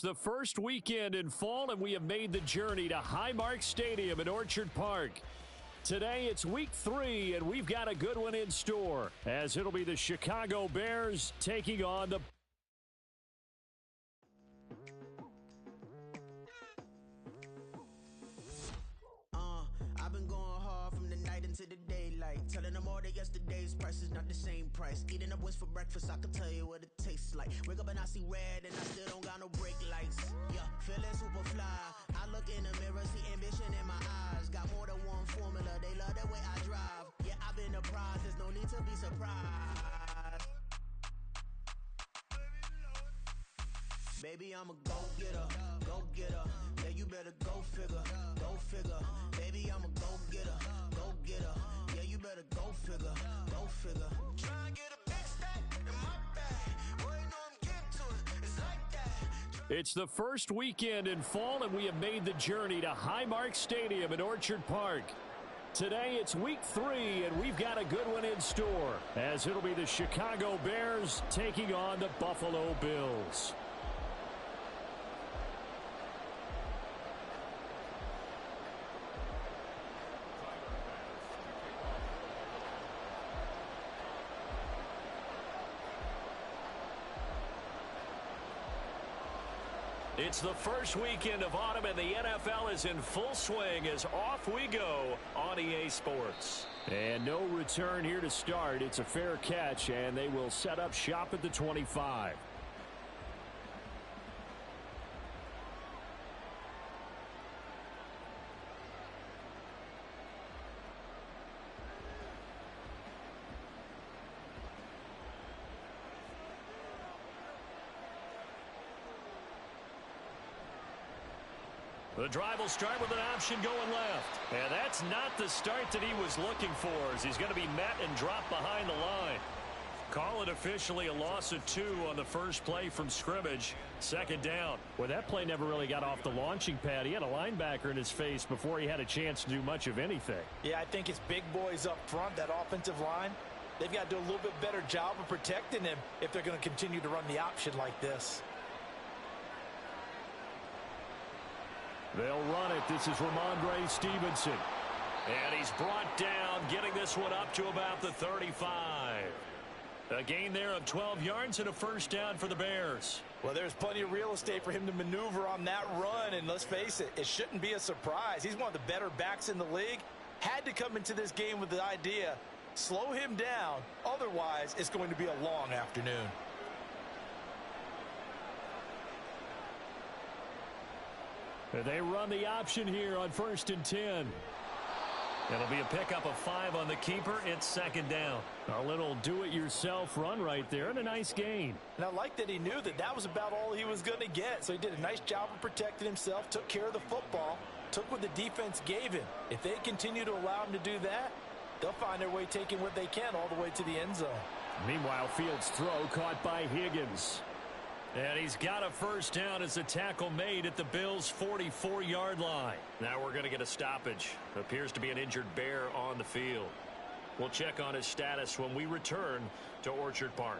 The first weekend in fall, and we have made the journey to Highmark Stadium in Orchard Park. Today, it's week 3, and we've got a good one in store, as it'll be the Chicago Bears taking on the... I've been going hard from the night into the daylight, telling them all that yesterday's price is not the same price. Eating up wings for breakfast, I can tell you what it tastes like. Wake up and I see red, and I still don't got no brake lights. Yeah, feeling super fly. I look in the mirror, see ambition in my eyes. Got more than one formula, they love the way I drive. Yeah, I've been a prize, there's no need to be surprised. Baby, I'm a go-getter, go-getter. Yeah, you better go figure, go figure. Baby, I'm a go-getter, go-getter. Yeah, you better go figure, go figure. Try and get a big stack in my bag. Boy, you know I'm getting to it, it's like that. It's the first weekend in fall, and we have made the journey to Highmark Stadium in Orchard Park. Today, it's week 3, and we've got a good one in store, as it'll be the Chicago Bears taking on the Buffalo Bills. It's the first weekend of autumn, and the NFL is in full swing as off we go on EA Sports. And no return here to start. It's a fair catch, and they will set up shop at the 25. The drive will start with an option going left. And that's not the start that he was looking for, as he's going to be met and dropped behind the line. Call it officially a loss of 2 on the first play from scrimmage. Second down. Well, that play never really got off the launching pad. He had a linebacker in his face before he had a chance to do much of anything. Yeah, I think it's big boys up front, that offensive line. They've got to do a little bit better job of protecting him if they're going to continue to run the option like this. They'll run it. This is Ramondre Stevenson. And he's brought down, getting this one up to about the 35. A gain there of 12 yards and a first down for the Bears. Well, there's plenty of real estate for him to maneuver on that run, and let's face it, it shouldn't be a surprise. He's one of the better backs in the league. Had to come into this game with the idea, slow him down, otherwise it's going to be a long afternoon. They run the option here on 1st and 10. It'll be a pickup of 5 on the keeper. It's second down. A little do-it-yourself run right there and a nice gain. And I like that he knew that that was about all he was going to get. So he did a nice job of protecting himself, took care of the football, took what the defense gave him. If they continue to allow him to do that, they'll find their way taking what they can all the way to the end zone. Meanwhile, Fields' throw caught by Higgins. And he's got a first down as a tackle made at the Bills' 44-yard line. Now we're going to get a stoppage. Appears to be an injured Bear on the field. We'll check on his status when we return to Orchard Park.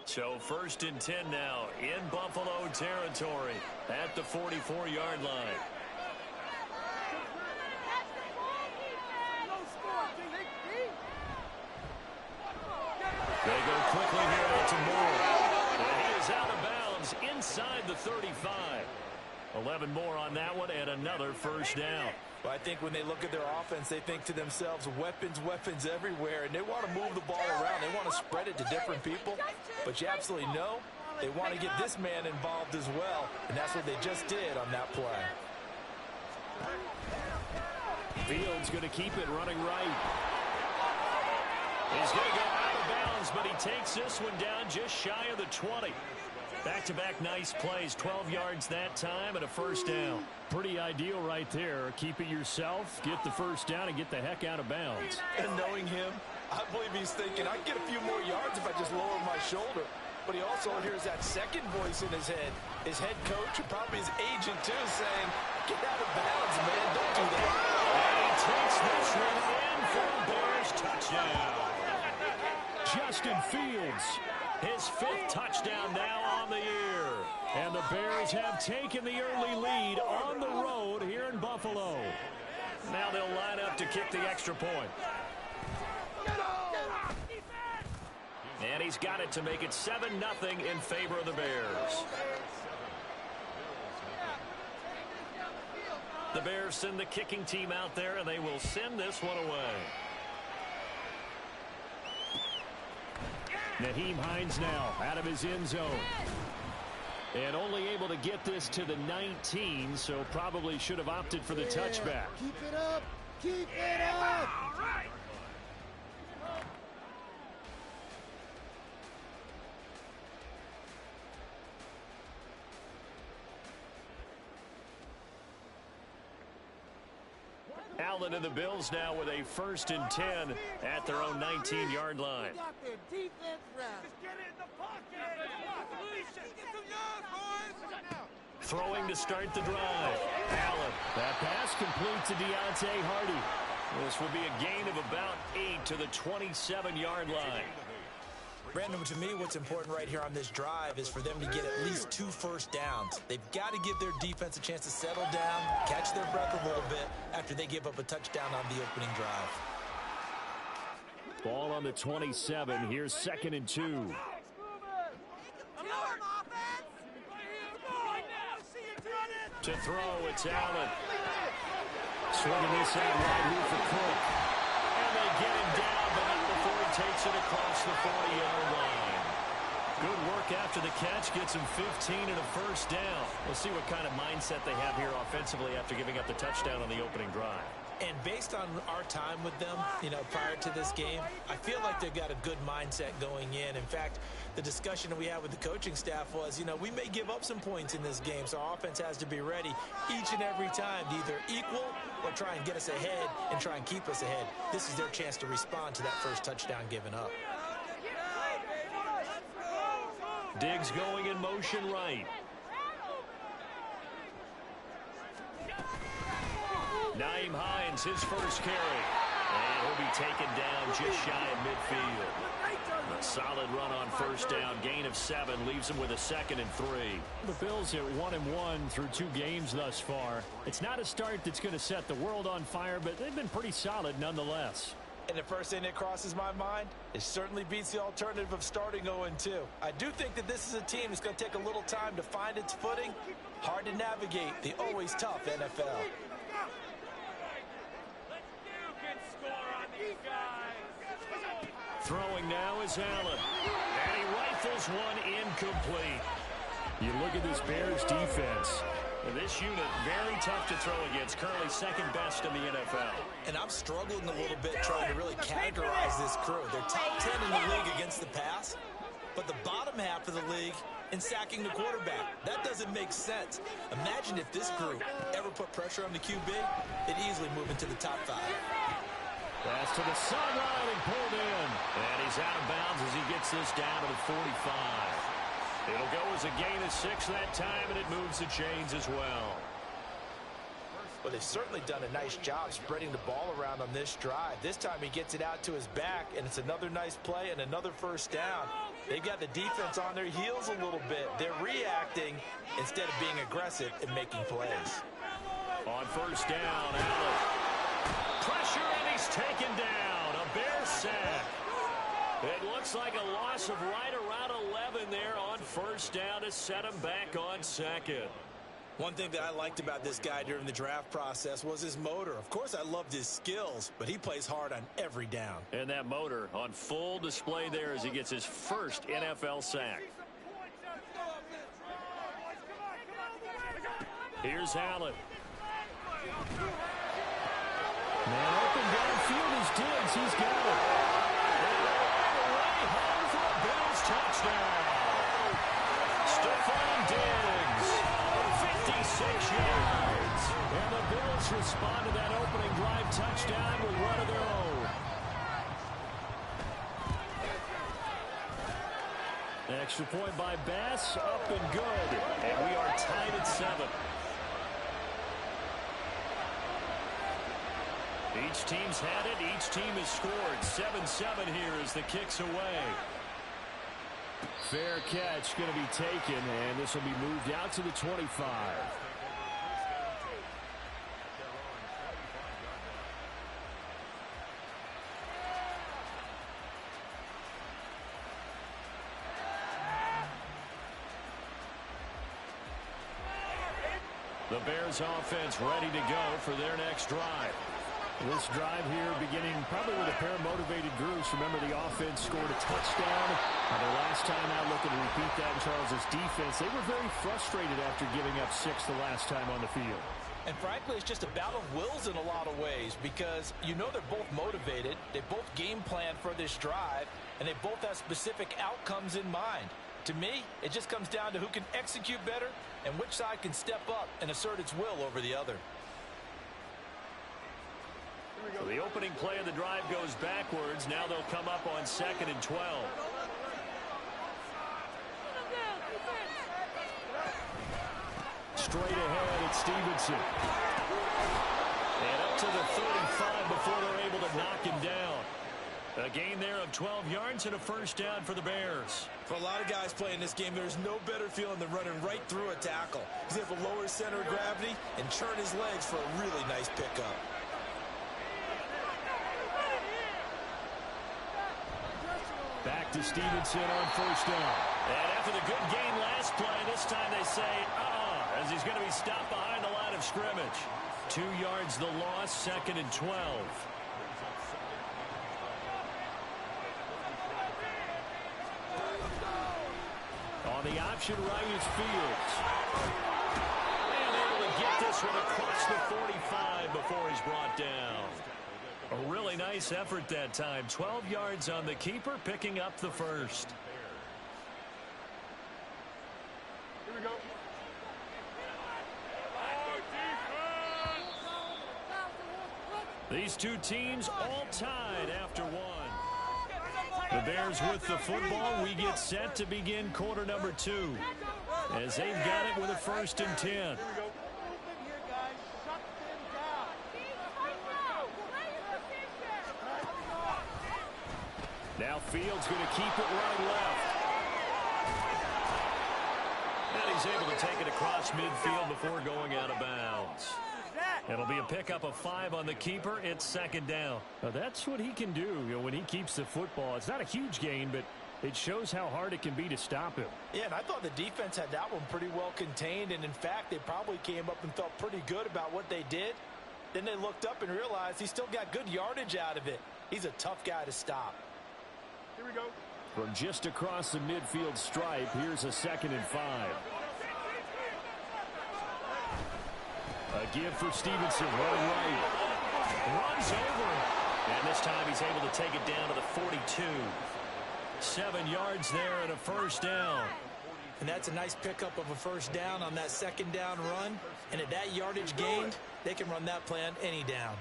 So 1st and 10 now in Buffalo territory at the 44-yard line. They go quickly here out to Moore. And he is out of bounds inside the 35. 11 more on that one and another first down. Well, I think when they look at their offense, they think to themselves, weapons, weapons everywhere, and they want to move the ball around. They want to spread it to different people, but you absolutely know they want to get this man involved as well, and that's what they just did on that play. Fields going to keep it running right. He's going to go out of bounds, but he takes this one down just shy of the 20. Back-to-back nice plays, 12 yards that time and a first down. Pretty ideal right there. Keep it yourself, get the first down, and get the heck out of bounds. And knowing him, I believe he's thinking, I can get a few more yards if I just lower my shoulder. But he also hears that second voice in his head, his head coach and probably his agent too, saying, get out of bounds, man, don't do that. And he takes this one in for a Bears touchdown. Justin Fields, his 5th touchdown now on the year. And the Bears have taken the early lead on the road here in Buffalo. Now they'll line up to kick the extra point. And he's got it to make it 7-0 in favor of the Bears. The Bears send the kicking team out there, and they will send this one away. Nyheim Hines now out of his end zone. And only able to get this to the 19, so probably should have opted for the touchback. Keep it up. Keep it up. All right. Allen and the Bills now with a 1st and 10 at their own 19-yard line. Got their defense wrapped. Just get it in the pocket. Throwing to start the drive. Allen. That pass complete to Deontay Hardy. This will be a gain of about 8 to the 27-yard line. Brandon, to me, what's important right here on this drive is for them to get at least 2 first downs. They've got to give their defense a chance to settle down, catch their breath a little bit after they give up a touchdown on the opening drive. Ball on the 27. Here's 2nd and 2. To throw, it's Allen. Swinging this out wide here for Cook. And they get him down, but not before he takes it across the 40-yard line. Good work after the catch. Gets him 15 and a first down. We'll see what kind of mindset they have here offensively after giving up the touchdown on the opening drive. And based on our time with them, prior to this game, I feel like they've got a good mindset going in. In fact, the discussion that we had with the coaching staff was, we may give up some points in this game, so our offense has to be ready each and every time to either equal or try and get us ahead and try and keep us ahead. This is their chance to respond to that first touchdown given up. Diggs going in motion right. Nyheim Hines, his first carry. And he'll be taken down just shy of midfield. A solid run on first down. Gain of 7 leaves him with a 2nd and 3. The Bills are 1-1 through 2 games thus far. It's not a start that's going to set the world on fire, but they've been pretty solid nonetheless. And the first thing that crosses my mind, it certainly beats the alternative of starting 0-2. I do think that this is a team that's going to take a little time to find its footing. Hard to navigate the always tough NFL. Throwing now is Allen. And he rifles one incomplete. You look at this Bears defense. This unit, very tough to throw against. Currently 2nd best in the NFL. And I'm struggling a little bit trying to really categorize this crew. They're top 10 in the league against the pass, but the bottom half of the league in sacking the quarterback. That doesn't make sense. Imagine if this group ever put pressure on the QB, they'd easily move into the top 5. Pass to the sideline and pulled in. And he's out of bounds as he gets this down to the 45. It'll go as a gain of 6 that time, and it moves the chains as well. Well, they've certainly done a nice job spreading the ball around on this drive. This time he gets it out to his back, and it's another nice play and another first down. They've got the defense on their heels a little bit. They're reacting instead of being aggressive and making plays. On first down, Allen. Pressure, and he's taken down. A Bears sack. It looks like a loss of right around 11 there on first down to set him back on 2nd. One thing that I liked about this guy during the draft process was his motor. Of course, I loved his skills, but he plays hard on every down. And that motor on full display there as he gets his first NFL sack. Here's Allen. Man open downfield is Diggs. He's got it. Touchdown. Stood yards. And the Bills respond to that opening drive touchdown with one of their own. Extra point by Bass, up and good. And we are tied at 7. Each team's had it. Each team has scored. 7-7 here as the kick's away. Fair catch going to be taken, and this will be moved out to the 25. The Bears offense ready to go for their next drive. This drive here beginning probably with a pair of motivated groups. Remember, the offense scored a touchdown. Their last time out, looking to repeat that in Charles' defense. They were very frustrated after giving up 6 the last time on the field. And frankly, it's just a battle of wills in a lot of ways because you know they're both motivated. They both game plan for this drive, and they both have specific outcomes in mind. To me, it just comes down to who can execute better and which side can step up and assert its will over the other. So the opening play of the drive goes backwards. Now they'll come up on 2nd and 12. Straight ahead, it's Stevenson. And up to the 35 before they're able to knock him down. A gain there of 12 yards and a first down for the Bears. For a lot of guys playing this game, there's no better feeling than running right through a tackle. He's able to lower his center of gravity and churn his legs for a really nice pickup. Back to Stevenson on first down. And after the good gain last play, this time they say, as he's going to be stopped behind the line of scrimmage. 2 yards the loss, 2nd and 12. On the option right is Fields. And able to get this one across the 45 before he's brought down. A really nice effort that time. 12 yards on the keeper, picking up the first. Here we go. These two teams all tied after one. The Bears with the football. We get set to begin quarter number 2. As they've got it with a 1st and 10. Now Fields going to keep it right left. And he's able to take it across midfield before going out of bounds. It'll be a pickup of 5 on the keeper. It's 2nd down. Now that's what he can do, when he keeps the football. It's not a huge gain, but it shows how hard it can be to stop him. Yeah, and I thought the defense had that one pretty well contained. And, in fact, they probably came up and felt pretty good about what they did. Then they looked up and realized he still got good yardage out of it. He's a tough guy to stop. Here we go. From just across the midfield stripe, here's a 2nd and 5. A give for Stevenson, running right. Runs over him. And this time he's able to take it down to the 42. 7 yards there and a first down. And that's a nice pickup of a first down on that 2nd down run. And at that yardage gained, they can run that play on any down.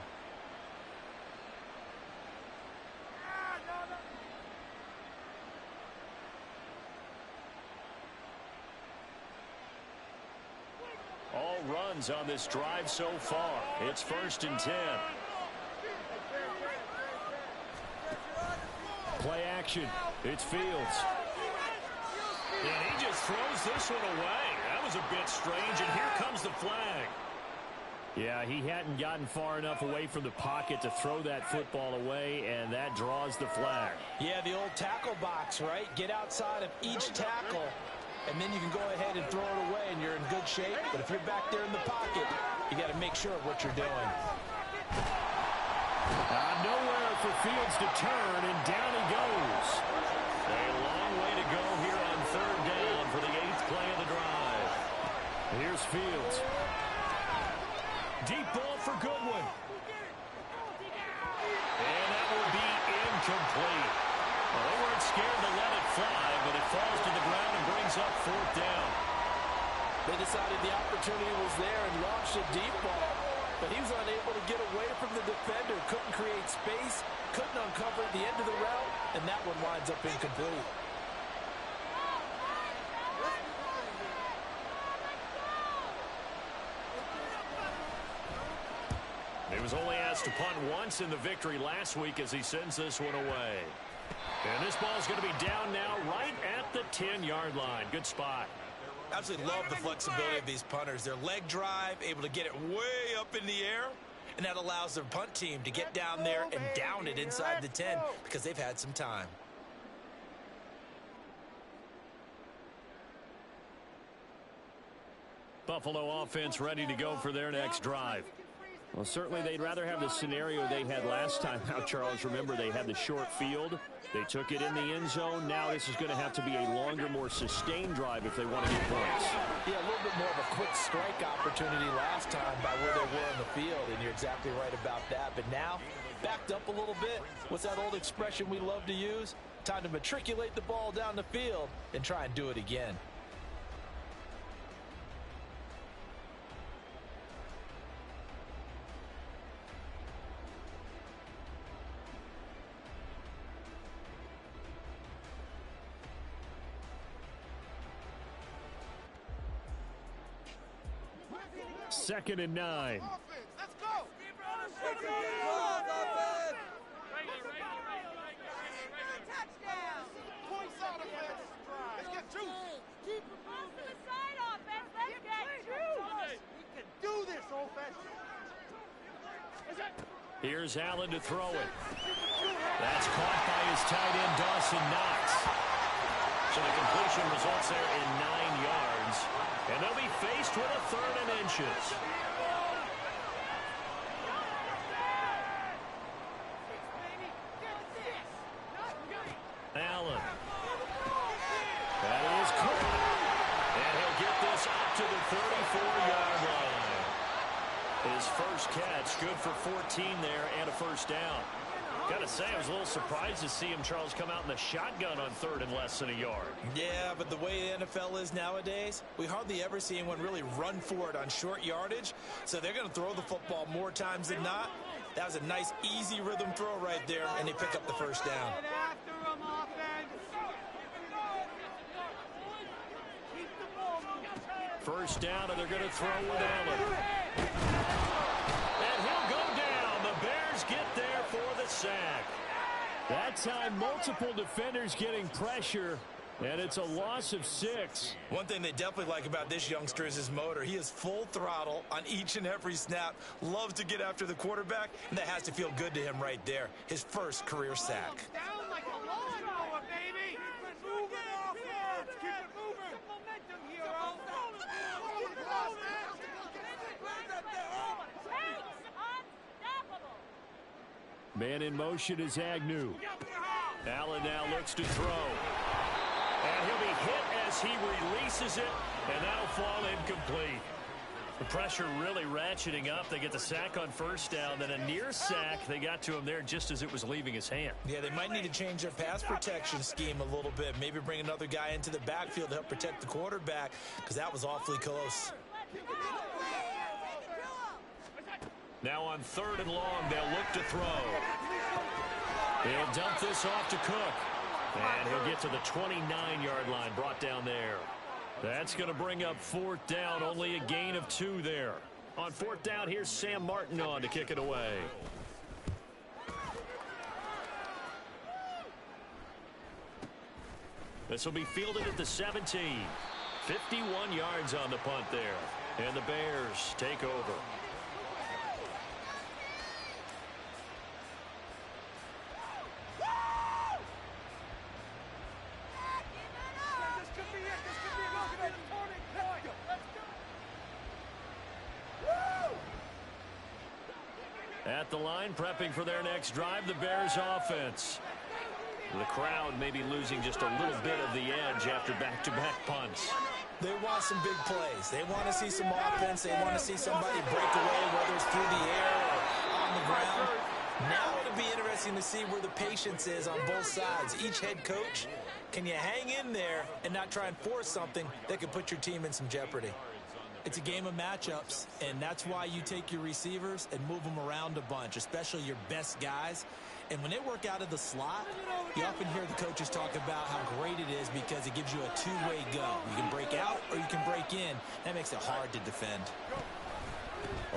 All runs on this drive so far. It's 1st and 10. Play action. It's Fields. And he just throws this one away. That was a bit strange, and here comes the flag. Yeah, he hadn't gotten far enough away from the pocket to throw that football away, and that draws the flag. Yeah, the old tackle box, right? Get outside of each tackle, and then you can go ahead and throw it away, and you're in good shape. But if you're back there in the pocket, you got to make sure of what you're doing. Nowhere for Fields to turn, and down he goes. A long way to go here on 3rd down for the 8th play of the drive. Here's Fields. Deep ball for Goodwin. And that will be incomplete. Well, they weren't scared to let it fly, but it falls to the ground and brings up 4th down. They decided the opportunity was there and launched a deep ball. But he was unable to get away from the defender, couldn't create space, couldn't uncover the end of the route, and that one winds up incomplete. He was only asked to punt once in the victory last week as he sends this one away. And this ball is going to be down now right at the 10-yard line. Good spot. Absolutely love the flexibility of these punters. Their leg drive, able to get it way up in the air, and that allows their punt team to get down there and down it inside the 10 because they've had some time. Buffalo offense ready to go for their next drive. Well, certainly they'd rather have the scenario they had last time out, Charles. Remember, they had the short field. They took it in the end zone. Now this is going to have to be a longer, more sustained drive if they want to get points. Yeah, a little bit more of a quick strike opportunity last time by where they were in the field, and you're exactly right about that. But now, backed up a little bit. What's that old expression we love to use? Time to matriculate the ball down the field and try and do it again. Second and 9. Let's go. Points out of it. Let's get juice. Keep it moving. The side offense. Let's get juice. We can do this, offense. Here's Allen to throw it. That's caught by his tight end, Dawson Knox. So the completion results there in 9 yards. And they'll be faced with a 3rd and inches. Allen. That is caught. And he'll get this up to the 34-yard line. His first catch, good for 14 there and a first down. Gotta say, I was a little surprised to see him, Charles, come out in the shotgun on 3rd and less than a yard. Yeah, but the way the NFL is nowadays, we hardly ever see anyone really run for it on short yardage. So they're going to throw the football more times than not. That was a nice, easy rhythm throw right there, and they pick up the first down. First down, and they're going to throw with Allen. And he'll go down. The Bears get there for the sack. That time, multiple defenders getting pressure, and it's a loss of 6. One thing they definitely like about this youngster is his motor. He is full throttle on each and every snap, loves to get after the quarterback, and that has to feel good to him right there. His first career sack. Down like a lawnmower, baby. Keep it moving, offense. Keep it moving. Momentum, hero. Man in motion is Agnew. Allen now looks to throw. And he'll be hit as he releases it, and that'll fall incomplete. The pressure really ratcheting up. They get the sack on first down, then a near sack. They got to him there just as it was leaving his hand. Yeah, they might need to change their pass protection scheme a little bit. Maybe bring another guy into the backfield to help protect the quarterback, because that was awfully close. Now on 3rd and long, they'll look to throw. He'll dump this off to Cook. And he'll get to the 29-yard line, brought down there. That's going to bring up 4th down, only a gain of 2 there. On 4th down, here's Sam Martin on to kick it away. This will be fielded at the 17. 51 yards on the punt there. And the Bears take over. At the line, prepping for their next drive, the Bears offense. The crowd may be losing just a little bit of the edge after back-to-back punts. They want some big plays. They want to see some offense. They want to see somebody break away, whether it's through the air or on the ground. Now it'll be interesting to see where the patience is on both sides. Each head coach, can you hang in there and not try and force something that could put your team in some jeopardy? It's a game of matchups, and that's why you take your receivers and move them around a bunch, especially your best guys. And when they work out of the slot, you often hear the coaches talk about how great it is because it gives you a two-way go. You can break out or you can break in. That makes it hard to defend.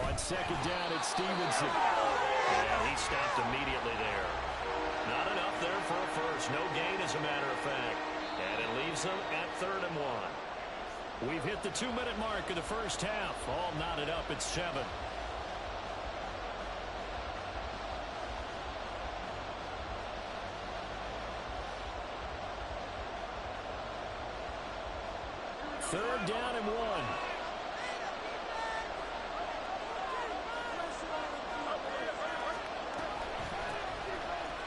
On second down, it's Stevenson. Yeah, he stopped immediately there. Not enough there for a first. No gain, as a matter of fact. And it leaves them at 3rd and 1. We've hit the 2-minute mark of the first half. All knotted up at 7. Third down and 1.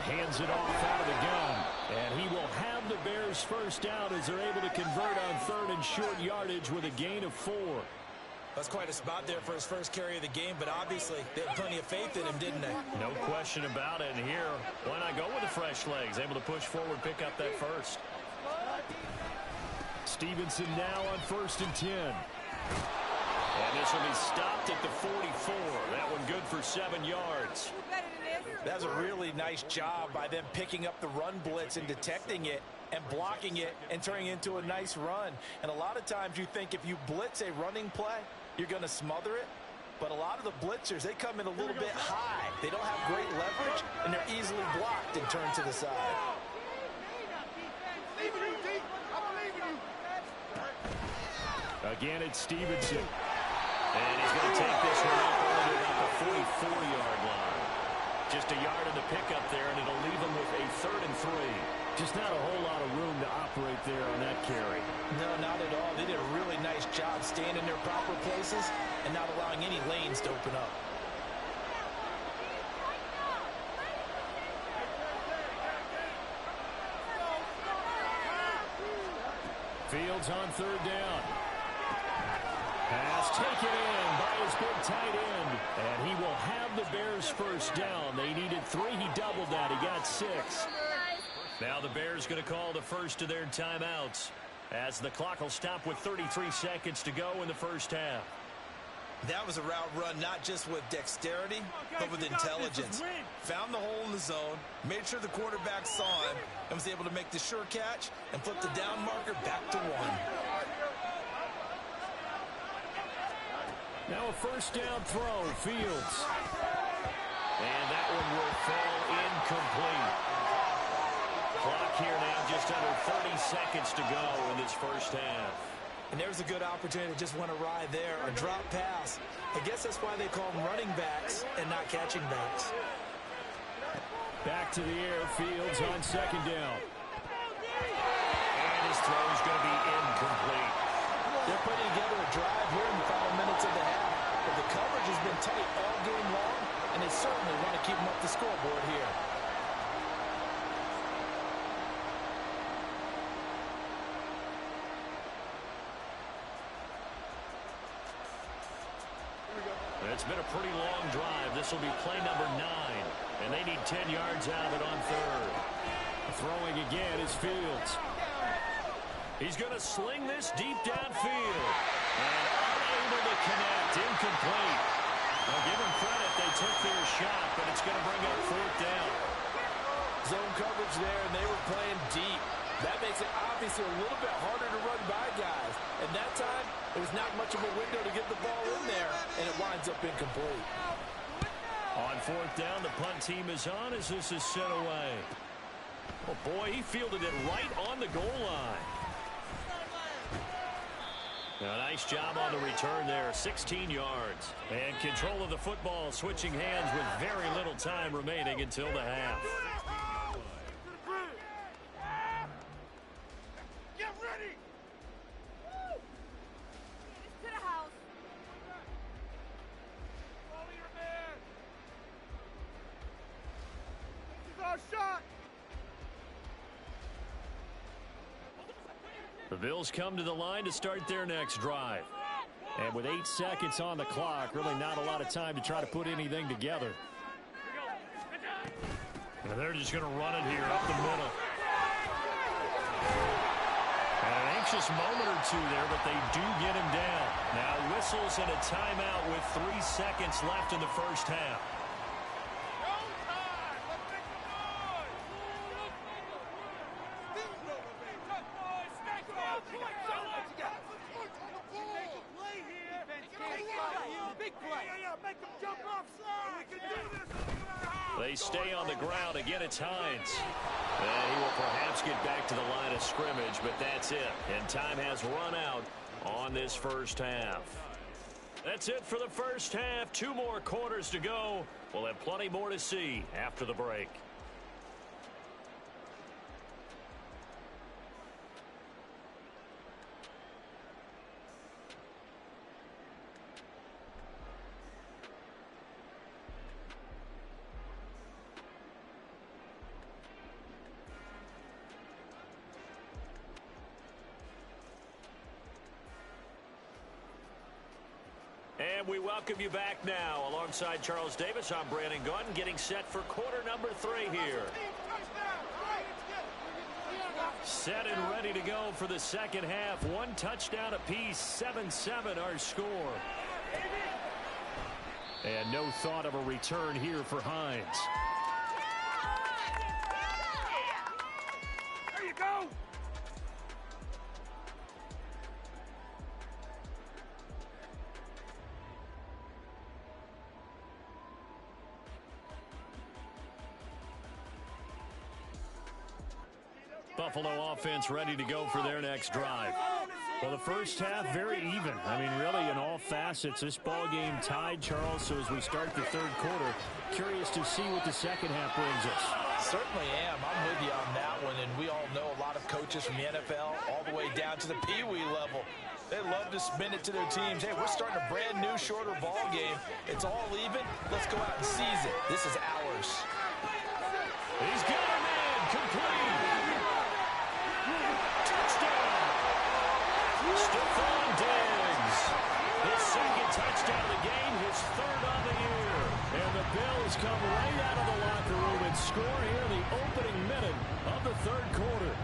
Hands it off out of the gun. And he will have the Bears first down as they're able to convert on 3rd and short yardage with a gain of 4. That's quite a spot there for his first carry of the game, but obviously they had plenty of faith in him, didn't they? No question about it. And here, why not go with the fresh legs? Able to push forward, pick up that first. Stevenson now on 1st and 10. And this will be stopped at the 44. That one good for 7 yards. That was a really nice job by them picking up the run blitz and detecting it and blocking it and turning it into a nice run. And a lot of times you think if you blitz a running play, you're going to smother it. But a lot of the blitzers, they come in a little bit high. They don't have great leverage, and they're easily blocked and turned to the side. Again, it's Stevenson. And he's going to take this one up only to about the 44-yard line. Just a yard in the pickup there, and it'll leave him with a 3rd and 3. Just not a whole lot of room to operate there on that carry. No, not at all. They did a really nice job staying in their proper places and not allowing any lanes to open up. Fields on 3rd down. Pass taken in by his big tight end. And he will have the Bears first down. They needed 3. He doubled that. He got 6. Now the Bears going to call the first of their timeouts as the clock will stop with 33 seconds to go in the first half. That was a route run not just with dexterity, but with intelligence. Found the hole in the zone, made sure the quarterback saw him, and was able to make the sure catch and flip the down marker back to 1. Now a first down throw, Fields. And that one will fall incomplete. Clock here now just under 30 seconds to go in this first half. And there's a good opportunity to just went awry there, a drop pass. I guess that's why they call them running backs and not catching backs. Back to the air, Fields on second down. And his throw is going to be incomplete. They're putting together a drive here in the final minutes of the half, but the coverage has been tight all game long, and they certainly want to keep them up the scoreboard here. It's been a pretty long drive. This will be play number 9, and they need 10 yards out of it on 3rd. Throwing again is Fields. He's going to sling this deep downfield. And unable to connect. Incomplete. I'll give them credit. They took their shot, but it's going to bring up 4th down. Zone coverage there, and they were playing deep. That makes it obviously a little bit harder to run by guys. And that time, it was not much of a window to get the ball in there, and it winds up incomplete. On 4th down, the punt team is on as this is sent away. Oh, boy, he fielded it right on the goal line. A nice job on the return there, 16 yards. And control of the football, switching hands with very little time remaining until the half. Get ready! To the house. Follow your man. This is our shot. The Bills come to the line to start their next drive. And with 8 seconds on the clock, really not a lot of time to try to put anything together. And they're just going to run it here up the middle. And an anxious moment or two there, but they do get him down. Now whistles and a timeout with 3 seconds left in the first half. They stay on the ground. Again, it's Hines. And he will perhaps get back to the line of scrimmage, but that's it. And time has run out on this first half. That's it for the first half. 2 more quarters to go. We'll have plenty more to see after the break. And we welcome you back now. Alongside Charles Davis, I'm Brandon Gunn, getting set for quarter number 3 here. Set and ready to go for the second half. 1 touchdown apiece, 7-7 our score. And no thought of a return here for Hines. There you go. Buffalo offense ready to go for their next drive. Well, the first half, very even. I mean, really, in all facets, this ball game tied, Charles. So as we start the third quarter, curious to see what the second half brings us. Certainly am. I'm with you on that one. And we all know a lot of coaches from the NFL all the way down to the Pee-wee level. They love to spin it to their teams. Hey, we're starting a brand new, shorter ball game. It's all even. Let's go out and seize it. This is ours. He's got a man complete. Touchdown. Stephon Diggs. His second touchdown of the game, his 3rd on the year. And the Bills come right out of the locker room and score here in the opening minute of the third quarter.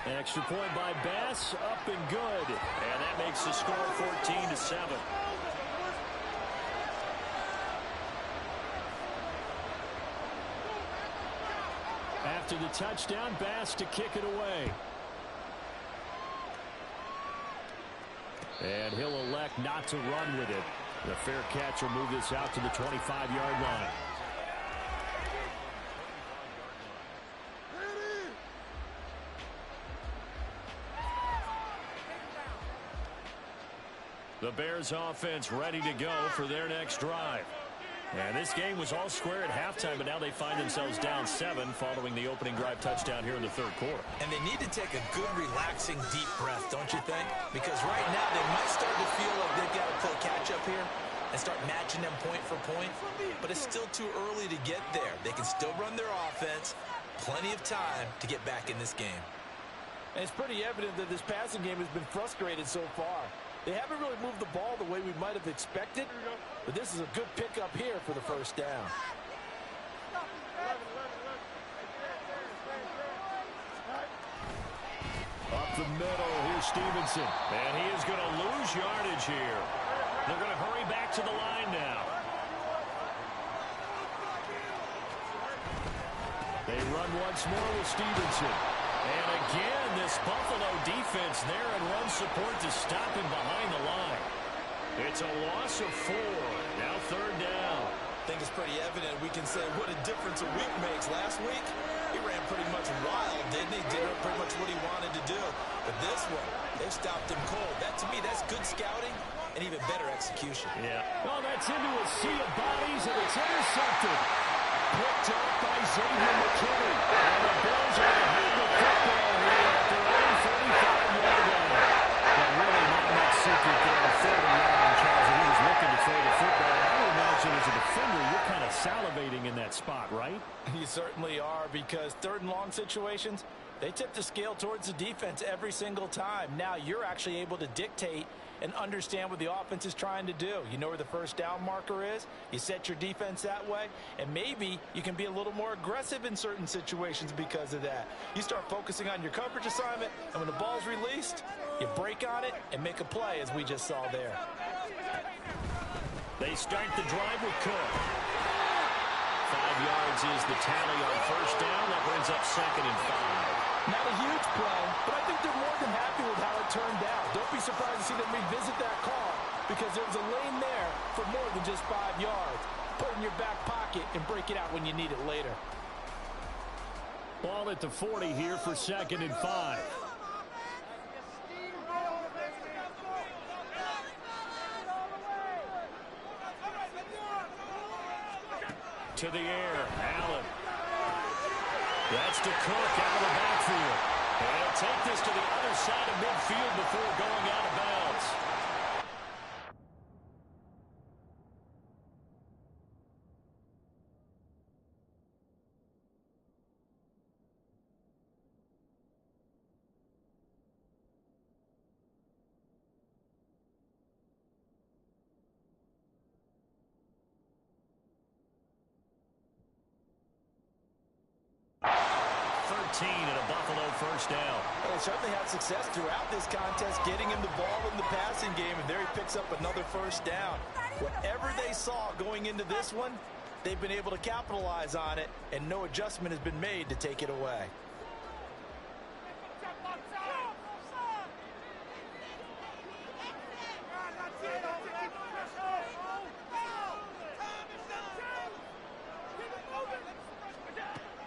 Extra point by Bass, up and good. And that makes the score 14-7. After the touchdown, Bass to kick it away. And he'll elect not to run with it. The fair catch will move this out to the 25-yard line. The Bears offense ready to go for their next drive. And this game was all square at halftime, but now they find themselves down 7 following the opening drive touchdown here in the third quarter. And they need to take a good, relaxing, deep breath, don't you think? Because right now they might start to feel like they've got to play catch-up here and start matching them point for point. But it's still too early to get there. They can still run their offense. Plenty of time to get back in this game. And it's pretty evident that this passing game has been frustrated so far. They haven't really moved the ball the way we might have expected, but this is a good pickup here for the first down. Up the middle, here's Stevenson. And he is going to lose yardage here. They're going to hurry back to the line now. They run once more with Stevenson. And again, this Buffalo defense there and run support to stop him behind the line. It's a loss of 4. Now 3rd down. I think it's pretty evident we can say what a difference a week makes. Last week, he ran pretty much wild, didn't he? Did pretty much what he wanted to do. But this one, they stopped him cold. That, to me, that's good scouting and even better execution. Yeah. Well, that's into a sea of bodies, and it's intercepted. Picked up by Xavier McKinney. And the Bills are going to have the football here at their own 45-yard line. But really not much secret there on 3rd and long, Charles. He was looking to throw the football. I would imagine as a defender, you're kind of salivating in that spot, right? You certainly are, because 3rd and long situations, They tip the scale towards the defense every single time. Now you're actually able to dictate and understand what the offense is trying to do. You know where the first down marker is. You set your defense that way, and maybe you can be a little more aggressive in certain situations because of that. You start focusing on your coverage assignment, and when the ball's released, you break on it and make a play, as we just saw there. They start the drive with Cook. 5 yards is the tally on first down. That brings up 2nd and 5. Not a huge play, but I think they're more than happy with how it turned out. Don't be surprised to see them revisit that call because there was a lane there for more than just 5 yards. Put it in your back pocket and break it out when you need it later. Ball at the 40 here for 2nd and 5. To the air, Allen. That's to Cook out of the backfield. And he'll take this to the other side of midfield before going out of bounds. And a Buffalo first down. Well, they certainly had success throughout this contest getting him the ball in the passing game, and there he picks up another first down. Whatever they saw going into this one, they've been able to capitalize on it, and no adjustment has been made to take it away.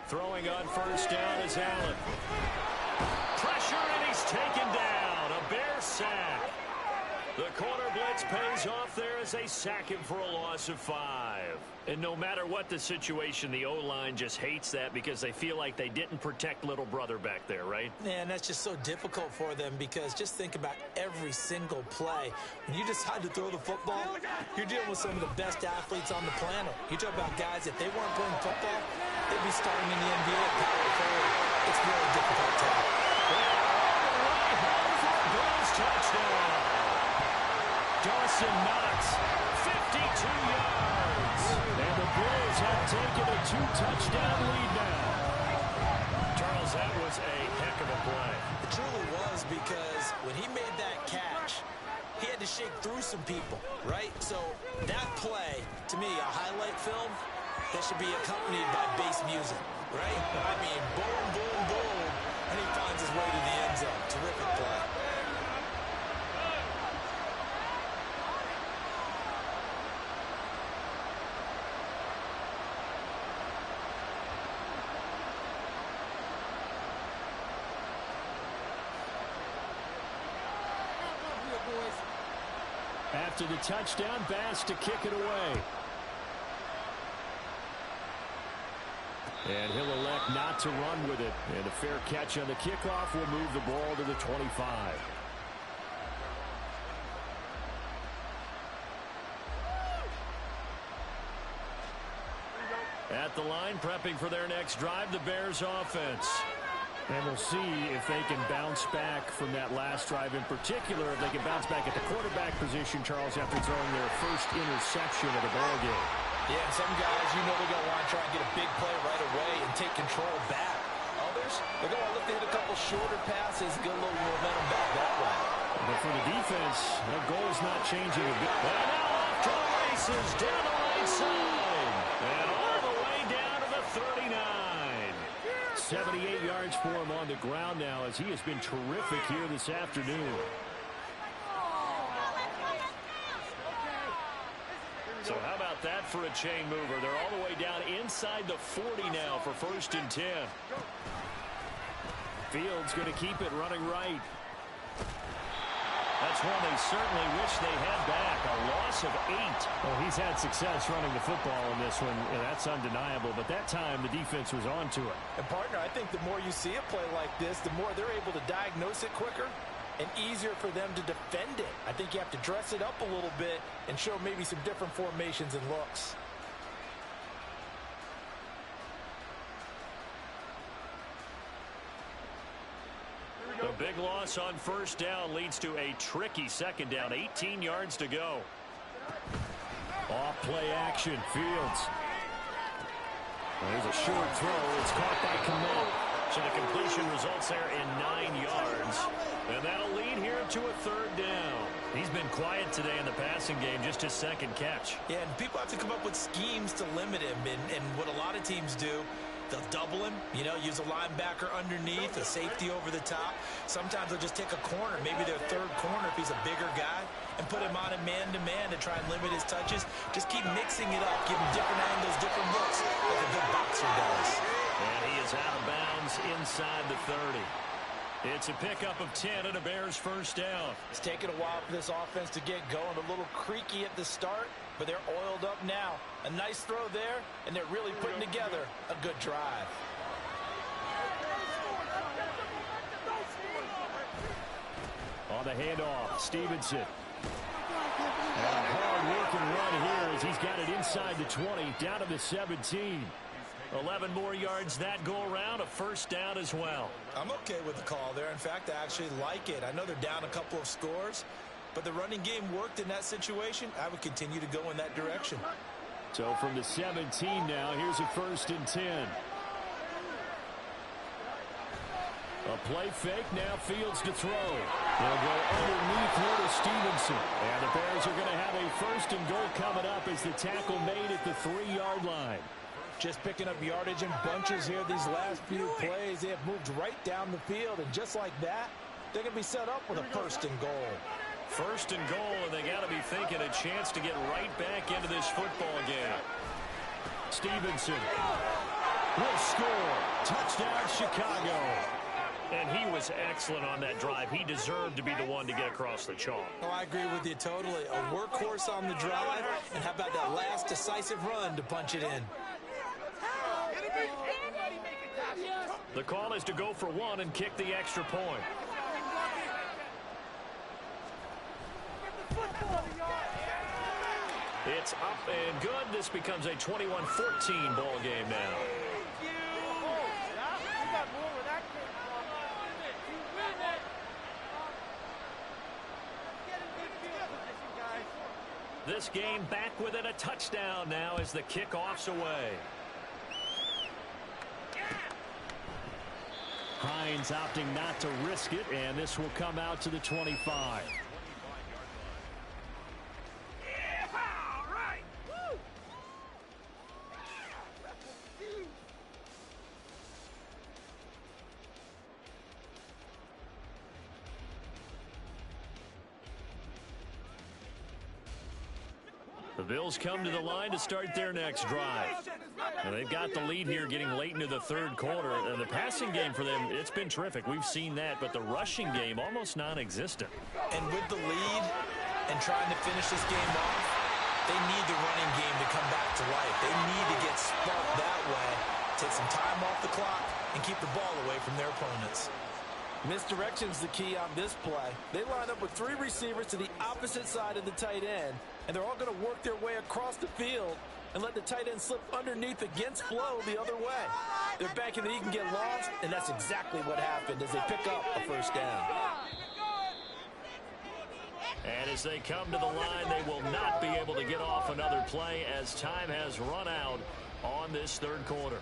Throwing on first down is Allen. Pressure, and he's taken down. A Bear sack. The corner blitz pays off there as they sack him for a loss of 5. And no matter what the situation, the O-line just hates that because they feel like they didn't protect little brother back there, right? Man, that's just so difficult for them because just think about every single play. When you decide to throw the football, you're dealing with some of the best athletes on the planet. You talk about guys, if they weren't playing football, they'd be starting in the NBA at power forward. It's really difficult to tell. Bills touchdown. Dawson Knox, 52 yards. And the Bills have taken a 2-touchdown lead now. Charles, that was a heck of a play. It truly was because when he made that catch, he had to shake through some people, right? So that play, to me, a highlight film, that should be accompanied by bass music, right? I mean, boom, boom, boom, and he finds his way to the end zone. Terrific play. After the touchdown, Bass to kick it away. And he'll elect not to run with it. And a fair catch on the kickoff will move the ball to the 25. At the line, prepping for their next drive, the Bears offense. And we'll see if they can bounce back from that last drive in particular, if they can bounce back at the quarterback position, Charles, after throwing their first interception of the ballgame. Yeah, some guys, you know they're going to want to try and get a big play right away and take control back. Others, they're going to look to hit a couple shorter passes, get a little momentum back that way. But for the defense, their goal is not changing a bit. And now off to the races, down the right side. And all the way down to the 39. 78 yards for him on the ground now as he has been terrific here this afternoon. So how about that for a chain mover? They're all the way down inside the 40 now for 1st and 10. Fields going to keep it running right. That's one they certainly wish they had back. A loss of 8. Well, he's had success running the football in this one, and that's undeniable. But that time, the defense was on to it. And, partner, I think the more you see a play like this, the more they're able to diagnose it quicker and easier for them to defend it. I think you have to dress it up a little bit and show maybe some different formations and looks. loss on first down leads to a tricky second down. 18 yards to go. Off play action. Fields. There's a short throw. It's caught by Kmet. So the completion results there in 9 yards. And that'll lead here to a third down. He's been quiet today in the passing game, just his second catch. Yeah, and people have to come up with schemes to limit him. And what a lot of teams do, they'll double him, use a linebacker underneath, a safety over the top. Sometimes they'll just take a corner, maybe their third corner if he's a bigger guy, and put him on a man-to-man to try and limit his touches. Just keep mixing it up, give him different angles, different looks, like a good boxer does. And he is out of bounds inside the 30. It's a pickup of 10 and a Bears first down. It's taken a while for this offense to get going. A little creaky at the start, but they're oiled up now. A nice throw there, and they're really putting together a good drive. On the handoff, Stevenson. And a hard-working run here as he's got it inside the 20, down to the 17. 11 more yards that go around, a first down as well. I'm okay with the call there. In fact, I actually like it. I know they're down a couple of scores, but the running game worked in that situation. I would continue to go in that direction. So from the 17 now, here's a 1st and 10. A play fake, now Fields to throw. They'll go underneath here to Stevenson. And the Bears are going to have a 1st and goal coming up as the tackle made at the 3-yard line. Just picking up yardage in bunches here these last few plays. They have moved right down the field, and just like that, they're going to be set up with a 1st and goal. 1st and goal, and they got to be thinking a chance to get right back into this football game. Stevenson will score. Touchdown, Chicago. And he was excellent on that drive. He deserved to be the one to get across the chalk. Oh, I agree with you totally. A workhorse on the drive, and how about that last decisive run to punch it in? The call is to go for one and kick the extra point. It's up and good. This becomes a 21-14 ball game now. This game back within a touchdown now as the kickoff's away. Hines opting not to risk it, and this will come out to the 25. The Bills come to the line to start their next drive. And they've got the lead here getting late into the 3rd quarter. And the passing game for them, it's been terrific. We've seen that, but the rushing game almost non-existent. And with the lead and trying to finish this game off, they need the running game to come back to life. They need to get sparked that way, take some time off the clock, and keep the ball away from their opponents. Misdirection's the key on this play. They line up with 3 receivers to the opposite side of the tight end, and they're all going to work their way across the field and let the tight end slip underneath against flow the other way. They're banking that he can get lost, and that's exactly what happened as they pick up a 1st down. And as they come to the line, they will not be able to get off another play as time has run out on this 3rd quarter.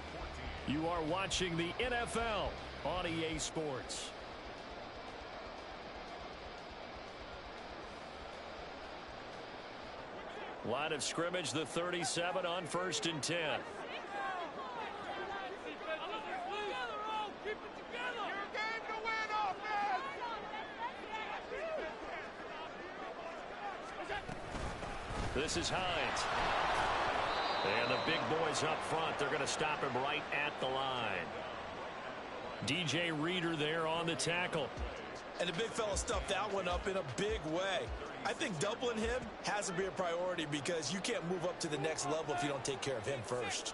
You are watching the NFL on EA Sports. Line of scrimmage, the 37 on 1st and 10. This is Hines. And the big boys up front, they're going to stop him right at the line. DJ Reader there on the tackle. And the big fella stuffed that one up in a big way. I think doubling him has to be a priority because you can't move up to the next level if you don't take care of him first.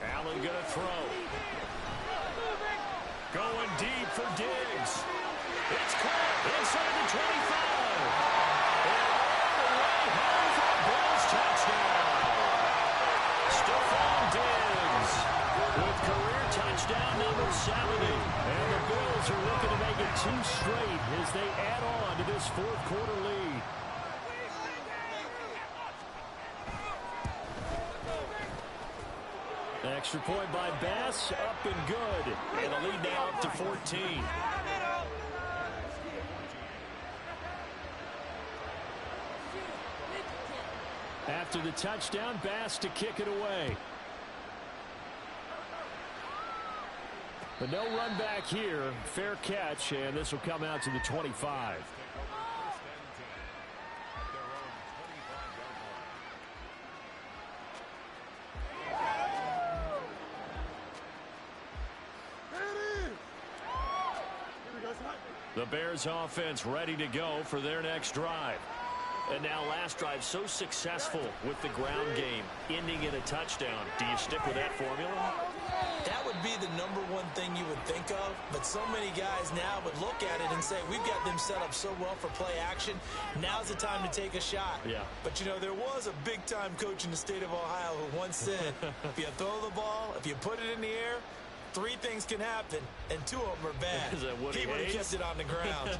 Allen gonna throw. Going deep for Diggs. It's caught inside the 25. And all the way home for a Bills touchdown. Stephon Diggs with career touchdown number 70. And the Bills are looking to make it 2 straight as they add on to this fourth quarter lead. Extra point by Bass, up and good. And the lead now up to 14. After the touchdown, Bass to kick it away. But no run back here. Fair catch, and this will come out to the 25. The Bears offense ready to go for their next drive. And now last drive so successful with the ground game, ending in a touchdown. Do you stick with that formula? That would be the #1 thing you would think of, but so many guys now would look at it and say, we've got them set up so well for play action. Now's the time to take a shot. Yeah. But, you know, there was a big-time coach in the state of Ohio who once said, if you throw the ball, if you put it in the air, 3 things can happen, and 2 of them are bad. Is that Woody He would have Hayes? kept it on the ground.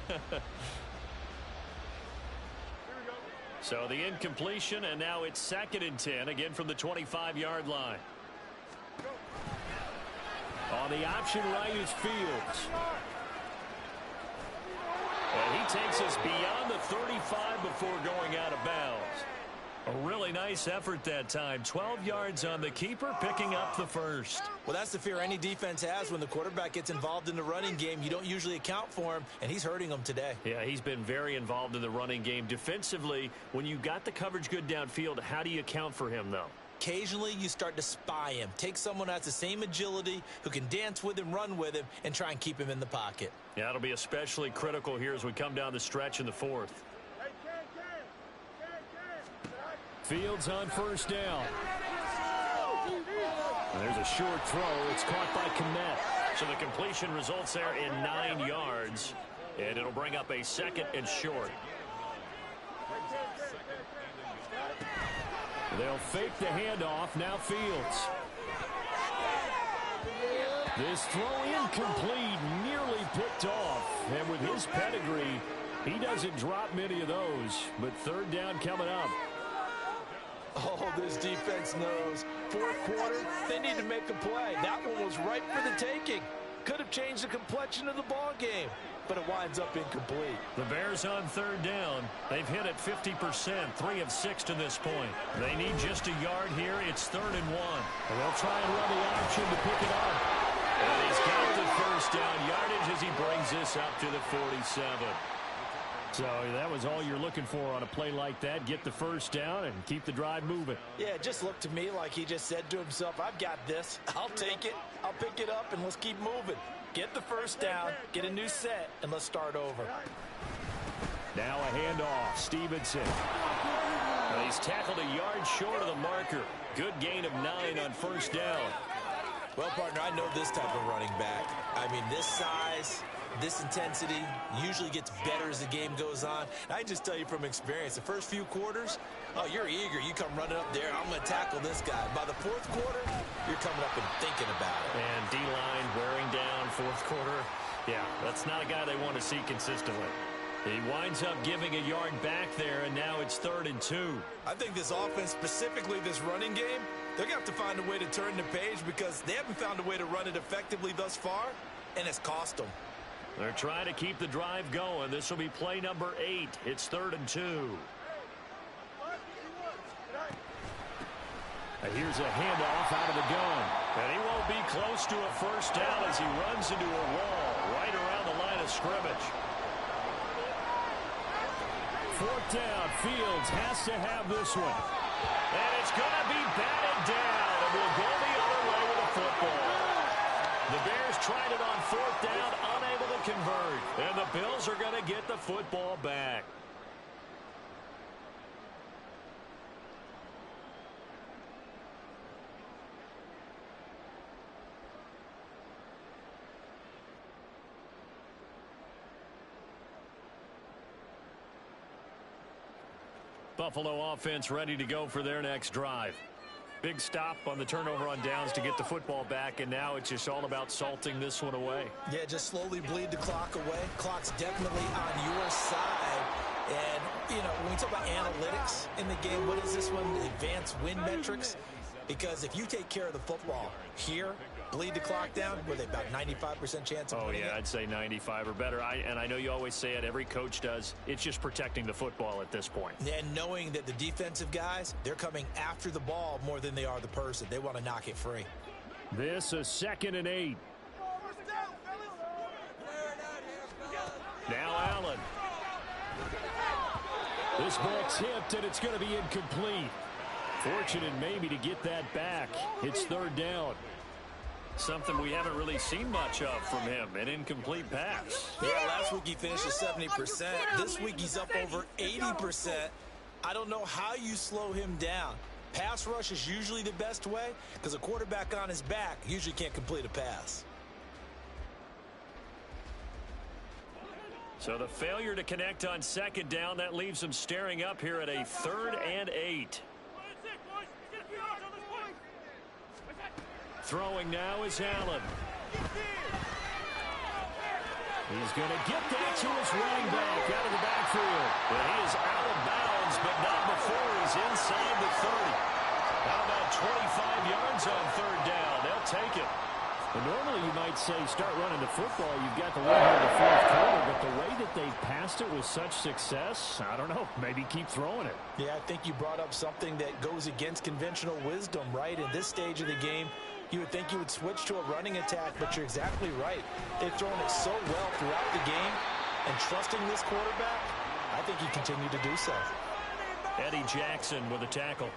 So the incompletion, and now it's 2nd and 10, again from the 25-yard line. On the option right is Fields. And he takes us beyond the 35 before going out of bounds. A really nice effort that time. 12 yards on the keeper, picking up the first. Well, that's the fear any defense has when the quarterback gets involved in the running game. You don't usually account for him, and he's hurting them today. Yeah, he's been very involved in the running game. Defensively, when you got the coverage good downfield, how do you account for him, though? Occasionally, you start to spy him. Take someone who has the same agility, who can dance with him, run with him, and try and keep him in the pocket. Yeah, it'll be especially critical here as we come down the stretch in the 4th. Fields on 1st down. And there's a short throw. It's caught by Kmet. So the completion results there in 9 yards. And it'll bring up a 2nd and short. They'll fake the handoff. Now Fields. This throw incomplete, nearly picked off. And with his pedigree, he doesn't drop many of those. But 3rd down coming up. Oh, this defense knows. 4th quarter, they need to make a play. That one was ripe for the taking. Could have changed the complexion of the ball game, but it winds up incomplete. The Bears on 3rd down. They've hit it 50%, 3 of 6 to this point. They need just a yard here. It's 3rd and 1. And they'll try and run the option to pick it up. And he's got the 1st down yardage as he brings this up to the 47. So that was all you're looking for on a play like that. Get the 1st down and keep the drive moving. Yeah, it just looked to me like he just said to himself, I've got this. I'll take it. I'll pick it up, and let's keep moving. Get the 1st down, get a new set, and let's start over. Now a handoff. Stevenson. Well, he's tackled a yard short of the marker. Good gain of 9 on 1st down. Well, partner, I know this type of running back. I mean, this size, this intensity usually gets better as the game goes on. And I just tell you from experience, the first few quarters, oh, you're eager. You come running up there, I'm going to tackle this guy. By the 4th quarter, you're coming up and thinking about it. And D-line wearing down 4th quarter. Yeah, that's not a guy they want to see consistently. He winds up giving a yard back there, and now it's 3rd and 2. I think this offense, specifically this running game, they're going to have to find a way to turn the page because they haven't found a way to run it effectively thus far, and it's cost them. They're trying to keep the drive going. This will be play number 8. It's 3rd and 2. And here's a handoff out of the gun. And he won't be close to a 1st down as he runs into a wall right around the line of scrimmage. 4th down. Fields has to have this one. And it's going to be batted down. And we'll go the other way with the football. The Bears tried it on 4th down, unable to convert. And the Bills are going to get the football back. Buffalo offense ready to go for their next drive. Big stop on the turnover on downs to get the football back, and now it's just all about salting this one away. Yeah, just slowly bleed the clock away. Clock's definitely on your side. And, you know, when we talk about analytics in the game, what is this one? Advanced win metrics? Because if you take care of the football here, bleed the clock down, with about 95% chance of winning it? I'd say 95 or better. And I know you always say it, every coach does. It's just protecting the football at this point. And knowing that the defensive guys, they're coming after the ball more than they are the person. They want to knock it free. This is 2nd and 8. Now Allen. This ball tipped, and it's going to be incomplete. Fortunate maybe to get that back. It's 3rd down. Something we haven't really seen much of from him, an incomplete pass. Yeah, last week he finished at 70%. This week he's up over 80%. I don't know how you slow him down. Pass rush is usually the best way because a quarterback on his back usually can't complete a pass. So the failure to connect on 2nd down, that leaves him staring up here at a 3rd and 8. Throwing now is Allen. He's going to get that to his running back out of the backfield. But he is out of bounds, but not before he's inside the 30. How about 25 yards on 3rd down? They'll take it. And normally you might say start running the football. You've got the lead here in the 4th quarter, but the way that they passed it with such success, I don't know, maybe keep throwing it. Yeah, I think you brought up something that goes against conventional wisdom, right? In this stage of the game, you would think you would switch to a running attack, but you're exactly right. They've thrown it so well throughout the game, and trusting this quarterback, I think he continued to do so. Eddie Jackson with a tackle.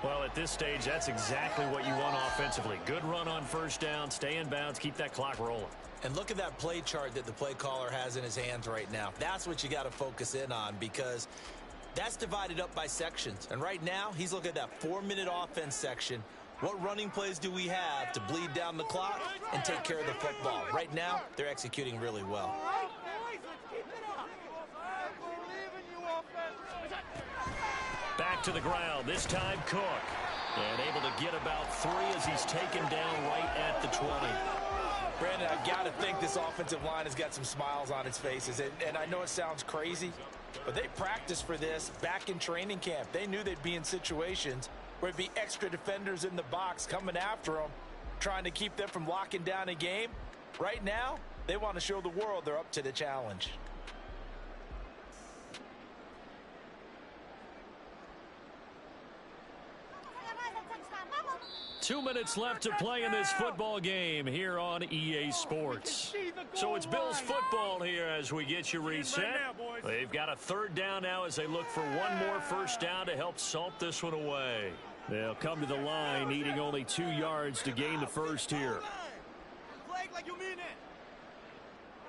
Well, at this stage, that's exactly what you want offensively. Good run on 1st down, stay in bounds, keep that clock rolling. And look at that play chart that the play caller has in his hands right now. That's what you got to focus in on because that's divided up by sections. And right now, he's looking at that 4-minute offense section. What running plays do we have to bleed down the clock and take care of the football? Right now, they're executing really well. Back to the ground, this time Cook. And able to get about 3 as he's taken down right at the 20. Brandon, I got to think this offensive line has got some smiles on its faces. And I know it sounds crazy, but they practiced for this back in training camp. They knew they'd be in situations where it'd be extra defenders in the box coming after them, trying to keep them from locking down a game. Right now, they want to show the world they're up to the challenge. Two minutes left to play in this football game here on EA Sports. So it's Bills football here as we get you reset. They've got a 3rd down now as they look for one more 1st down to help salt this one away. They'll come to the line needing only 2 yards to gain the 1st here. Like you mean it.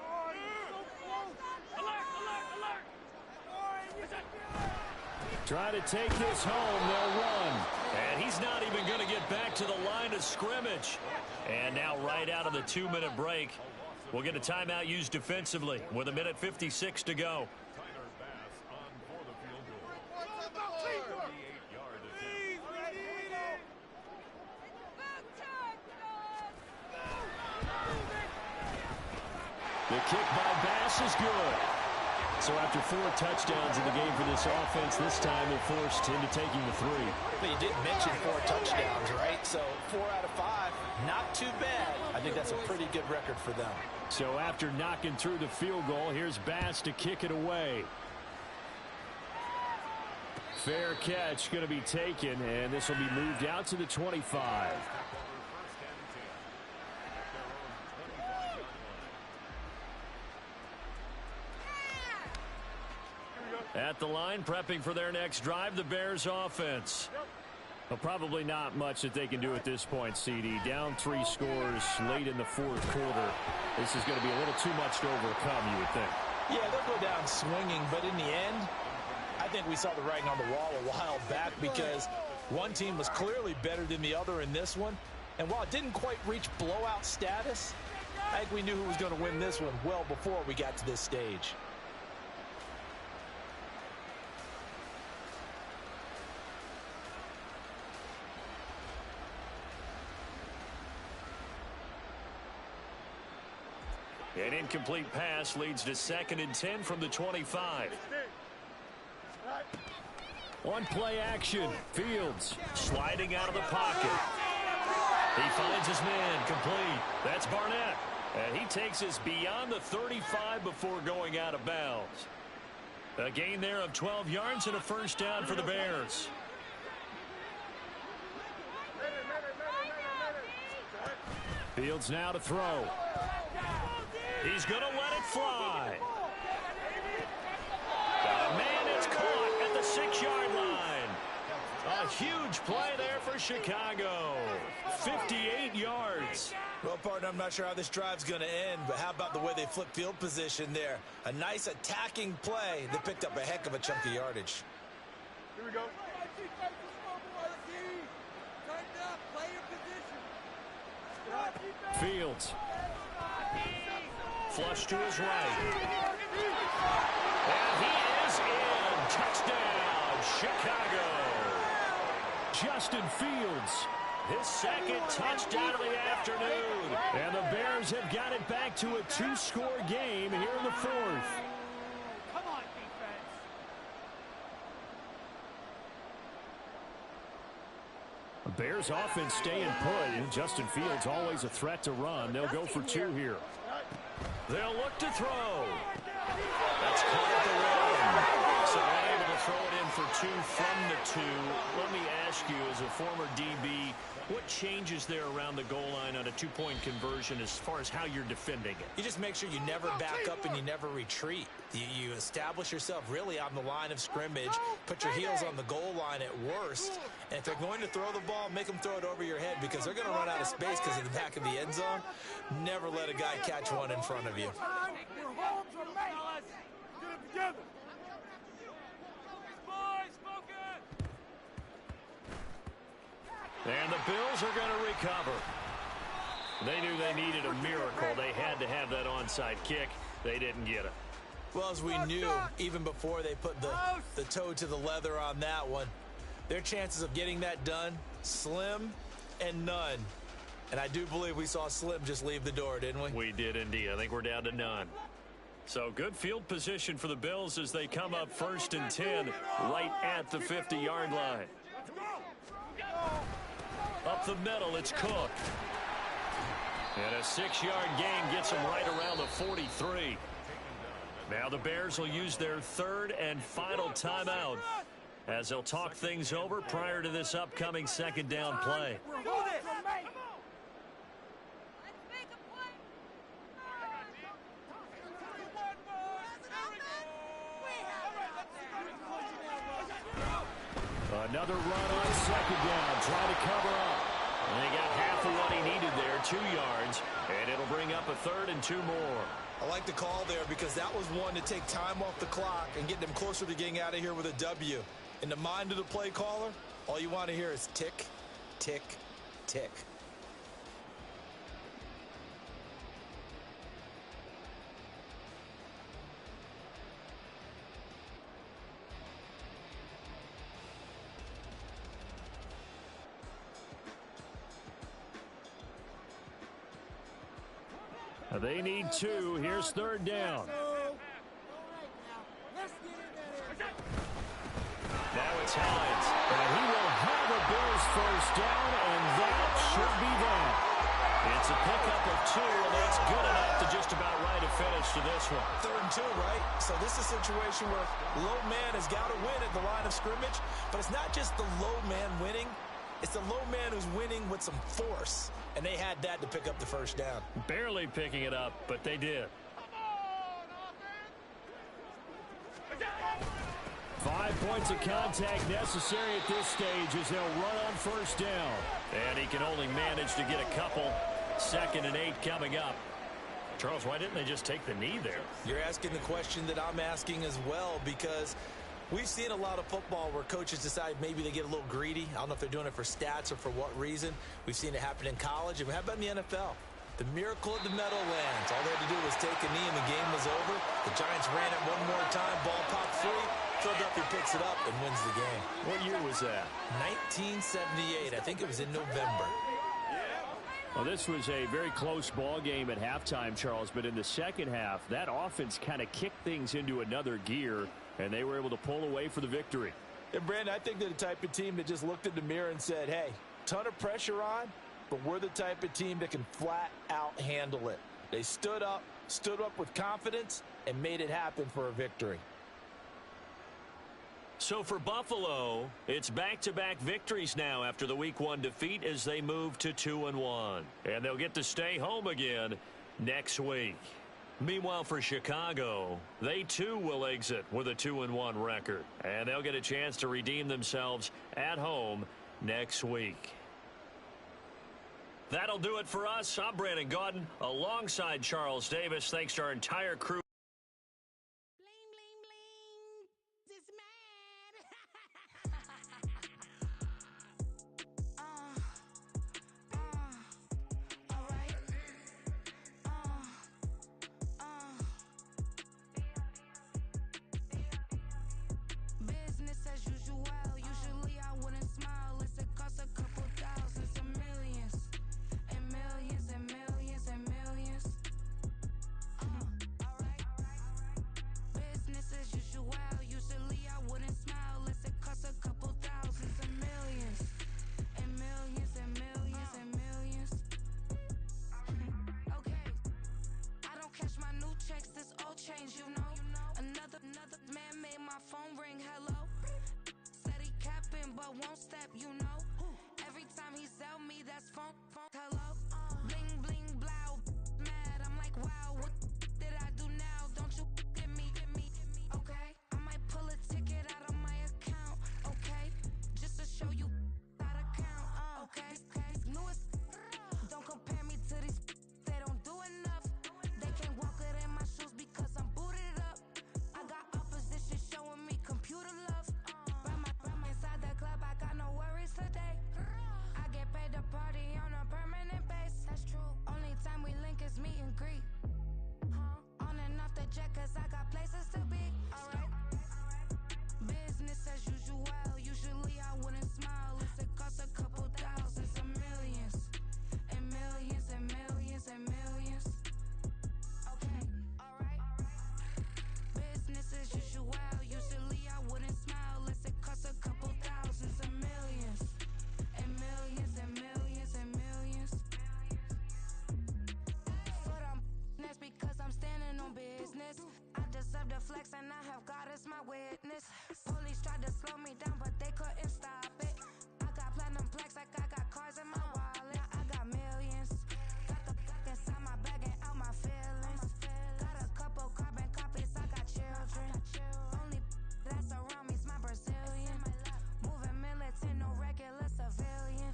Oh, you're so close. Alert. Try to take this home. They'll run. And he's not even going to get back to the line of scrimmage. And now right out of the 2-minute break, we'll get a timeout used defensively with 1:56 to go. The kick by Bass is good. So after 4 touchdowns in the game for this offense, this time they're forced into taking the 3. But you didn't mention 4 touchdowns, right? So 4 out of 5, not too bad. I think that's a pretty good record for them. So after knocking through the field goal, here's Bass to kick it away. Fair catch going to be taken, and this will be moved out to the 25. At the line, prepping for their next drive, the Bears offense. Well, probably not much that they can do at this point, CD. Down 3 scores late in the 4th quarter. This is going to be a little too much to overcome, you would think. Yeah, they'll go down swinging, but in the end, I think we saw the writing on the wall a while back because one team was clearly better than the other in this one. And while it didn't quite reach blowout status, I think we knew who was going to win this one well before we got to this stage. An incomplete pass leads to 2nd and 10 from the 25. On play action, Fields sliding out of the pocket. He finds his man, complete. That's Barnett. And he takes us beyond the 35 before going out of bounds. A gain there of 12 yards and a first down for the Bears. Fields now to throw. He's going to let it fly. Man, it's caught at the 6-yard line. A huge play there for Chicago. 58 yards. Well, partner, I'm not sure how this drive's going to end, but how about the way they flip field position there? A nice attacking play that picked up a heck of a chunk of yardage. Here we go. Fields. Flush to his right. And he is in. Touchdown, Chicago. Justin Fields. His 2nd touchdown of the afternoon. And the Bears have got it back to a 2-score game here in the 4th. Come on, defense. The Bears offense staying put. Justin Fields always a threat to run. They'll go for 2 here. They'll look to throw. That's caught at the rim. So they're able to throw it in for 2 from the 2. Let me ask you, as a former DB, what changes there around the goal line on a 2-point conversion as far as how you're defending it? You just make sure you never back up and you never retreat. You establish yourself really on the line of scrimmage, put your heels on the goal line at worst, and if they're going to throw the ball, make them throw it over your head because they're going to run out of space because of the back of the end zone. Never let a guy catch one in front of you. And the Bills are going to recover. They knew they needed a miracle. They had to have that onside kick. They didn't get it. Well, as we knew, even before they put the toe to the leather on that one, their chances of getting that done, slim and none. And I do believe we saw Slim just leave the door, didn't we? We did indeed. I think we're down to none. So good field position for the Bills as they come up 1st and 10 right at the 50-yard line. Up the middle, it's Cook. And a 6-yard gain gets him right around the 43. Now the Bears will use their 3rd and final timeout as they'll talk things over prior to this upcoming 2nd down play. Another run on 2nd down, trying to cover up. And they got half of what he needed there, 2 yards, and it'll bring up a 3rd and 2 more. I like the call there because that was one to take time off the clock and get them closer to getting out of here with a W. In the mind of the play caller, all you want to hear is tick, tick, tick. They need 2. Here's 3rd down. Now it's Hines. And he will have a Bills first down, and that should be that. It's a pickup of 2, and that's good enough to just about write a finish to this one. 3rd and 2, right? So this is a situation where low man has got to win at the line of scrimmage, but it's not just the low man winning. It's the low man who's winning with some force, and they had that to pick up the first down. Barely picking it up, but they did. 5 points of contact necessary at this stage as they'll run on 1st down. And he can only manage to get a couple. 2nd and 8 coming up. Charles, why didn't they just take the knee there? You're asking the question that I'm asking as well, because we've seen a lot of football where coaches decide maybe they get a little greedy. I don't know if they're doing it for stats or for what reason. We've seen it happen in college. And how about in the NFL? The miracle of the Meadowlands. All they had to do was take a knee and the game was over. The Giants ran it one more time. Ball popped free. Philadelphia picks it up and wins the game. What year was that? 1978. I think it was in November. Well, this was a very close ball game at halftime, Charles, but in the second half, that offense kind of kicked things into another gear, and they were able to pull away for the victory. And, Brandon, I think they're the type of team that just looked in the mirror and said, hey, ton of pressure on, but we're the type of team that can flat out handle it. They stood up with confidence, and made it happen for a victory. So for Buffalo, it's back-to-back victories now after the Week 1 defeat as they move to 2-1. And they'll get to stay home again next week. Meanwhile, for Chicago, they too will exit with a 2-1 record. And they'll get a chance to redeem themselves at home next week. That'll do it for us. I'm Brandon Gaudin alongside Charles Davis. Thanks to our entire crew. Bling, bling, bling. This man. All right. Business as usual. Usually I wouldn't smile. It costs a couple thousands of millions. And millions and millions and millions. Alright. Business as usual. Usually I wouldn't smile. It costs a couple thousands of millions. And millions and millions and millions. Okay. I don't catch my new checks, this old change, you know. Another man made my phone ring, hello. Said he capping but won't step, you know. Every time he sell me, that's phone, hello. Bling, bling, blow, mad, I'm like, wow, what did I do now? Don't you get me, okay? I might pull a ticket out of my account, okay? Just to show you how to count, okay? Newest, don't compare me to these, they don't do enough. They can't walk it in my shoes because I'm booted up. I got opposition showing me computer love. Run inside the club, I got no worries today. I get paid to party on a permanent base. That's true. Only time we link is meet and greet. On and off the jet, cause I got places to be. Alright. Business as usual. Usually I wouldn't smile. It costs a couple thousands of millions. And millions and millions and millions. Okay, alright. Business as usual. Usually I wouldn't smile. It costs a couple thousands of millions. And millions and millions and millions. Foot on that's because I'm standing on business. I deserve the flex and I have God as my witness. Police tried to slow me down but they couldn't stop it. I got platinum plaques like I got cars in my wallet. I got millions. Got the inside my bag and out my feelings. Got a couple carbon copies, I got children. Only that's around me's my Brazilian. Moving militant, no regular civilian.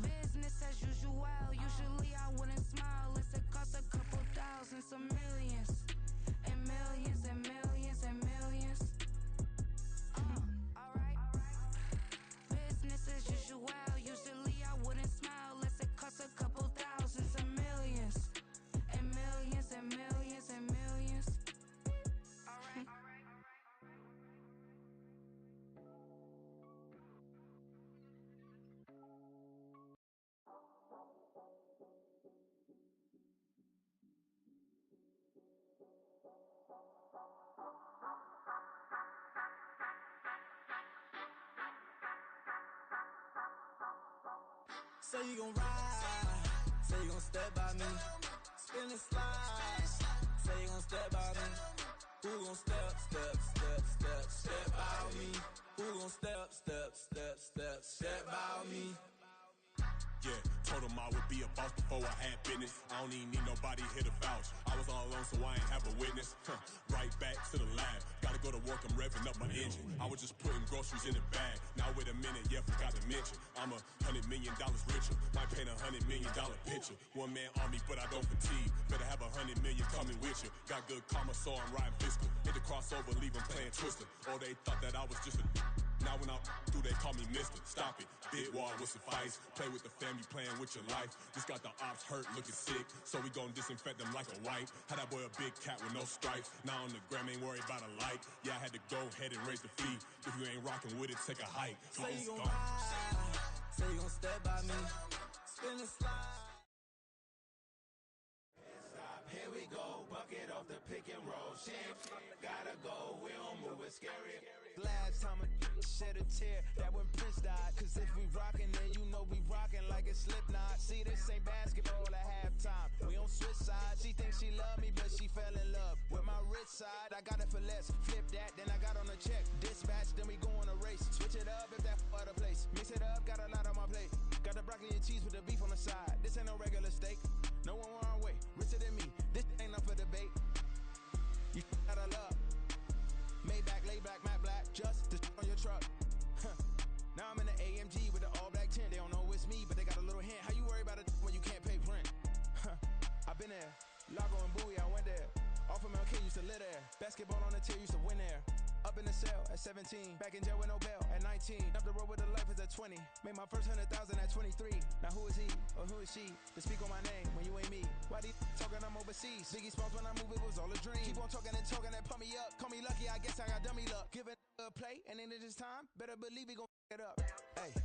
Business as usual. Usually I wouldn't smile. It costs a couple thousands of millions. And millions and millions and millions. Alright. Business as usual. Usually I wouldn't smile. It costs a couple thousands of millions. And millions and millions and millions. Alright. Say you gon' ride, say you gon' step by me, spin and slide, say you gon' step by me, who gon' step by me, who gon' step by me. Yeah, told him I would be a boss before I had business. I don't even need nobody here to vouch. I was all alone, so I ain't have a witness. Right back to the lab. Gotta go to work, I'm revving up my engine. I was just putting groceries in the bag. Now wait a minute, yeah, forgot to mention. I'm $100 million richer. Might paint $100 million picture. One man army, but I don't fatigue. Better have 100 million coming with you. Got good karma, so I'm riding fiscal. Hit the crossover, leave them playing Twister. Oh, they thought that I was just a... Now when I do, they call me Mister. Stop it. Big wall will suffice. Play with the family, playing with your life. Just got the ops hurt, looking sick. So we gon' disinfect them like a wipe. Had that boy a big cat with no stripes. Now on the gram, ain't worried about a light. Yeah, I had to go ahead and raise the fee. If you ain't rocking with it, take a hike. Say you gon' ride, say you gon' step by me, spin and slide. off the pick and roll. Shit, gotta go, we don't move it scary. Last time a shed a tear, that when Prince died. Cause if we rockin', then you know we rockin' like it's Slipknot. See, this ain't basketball at halftime. We on switch sides. She thinks she love me, but she fell in love with my rich side. I got it for less. Flip that, then I got on a check. Dispatch, then we go on a race. Switch it up if that other place. Mix it up, got a lot on my plate. Got the broccoli and cheese with the beef on the side. This ain't no regular steak. No one wrong way. Richer than me. This ain't up for debate. You got a love. Maybach, lay back, matte black, just to on your truck. Now I'm in the AMG with the all black tint. They don't know it's me, but they got a little hint. How you worry about it when you can't pay rent? I've been there. Lago and Bowie, I went there. Off of MLK, used to live there. Basketball on the tier, used to win there. Up in the cell at 17. Back in jail with no bail at 19. Up the road with the life is at 20. Made my first 100,000 at 23. Now who is he or who is she to speak on my name when you ain't me? Why these talking I'm overseas? Biggie Smalls when I move it was all a dream. Keep on talking and pump me up. Call me lucky, I guess I got dummy luck. Give it a play and then it's time. Better believe he gon' it up. Hey,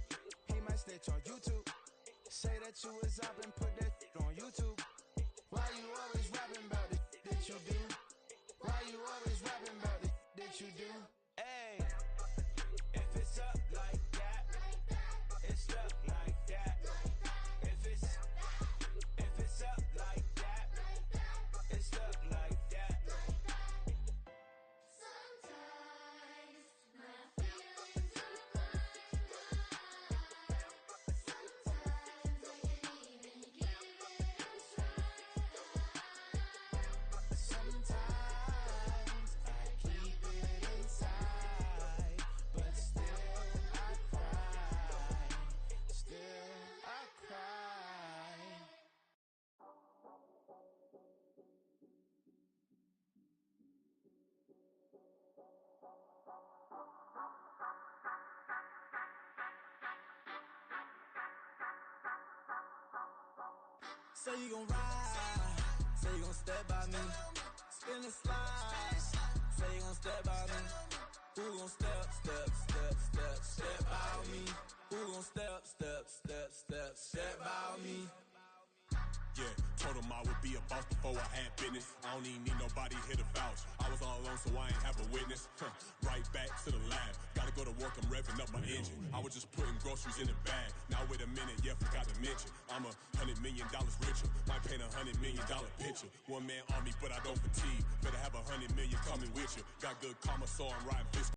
he might snitch on YouTube. Say that you was up and put that on YouTube. Why you always rapping about the that you do? Why you always rapping about the that you do? Hey, if it's up like that, it's up like that. If it's up like that, it's up like that. Sometimes my feelings are blind. Sometimes I can't even give it a try. Sometimes I keep it inside, but still I cry. Still I cry. Say you gon' ride, say you gon' step by me. Spin and slide, say you gon' step by me. Who gon' step by me? Who gon' step by me? Yeah, told him I would be a boss before I had business. I don't even need nobody here to vouch. I was all alone, so I ain't have a witness. Right back to the lab. Gotta go to work, I'm revving up my engine. I was just putting groceries in the bag. Now wait a minute, yeah, forgot to mention. I'm $100 million richer. Might paint $100 million picture. One man army, but I don't fatigue. Better have 100 million coming with you. Got good karma, so I'm riding fiscal.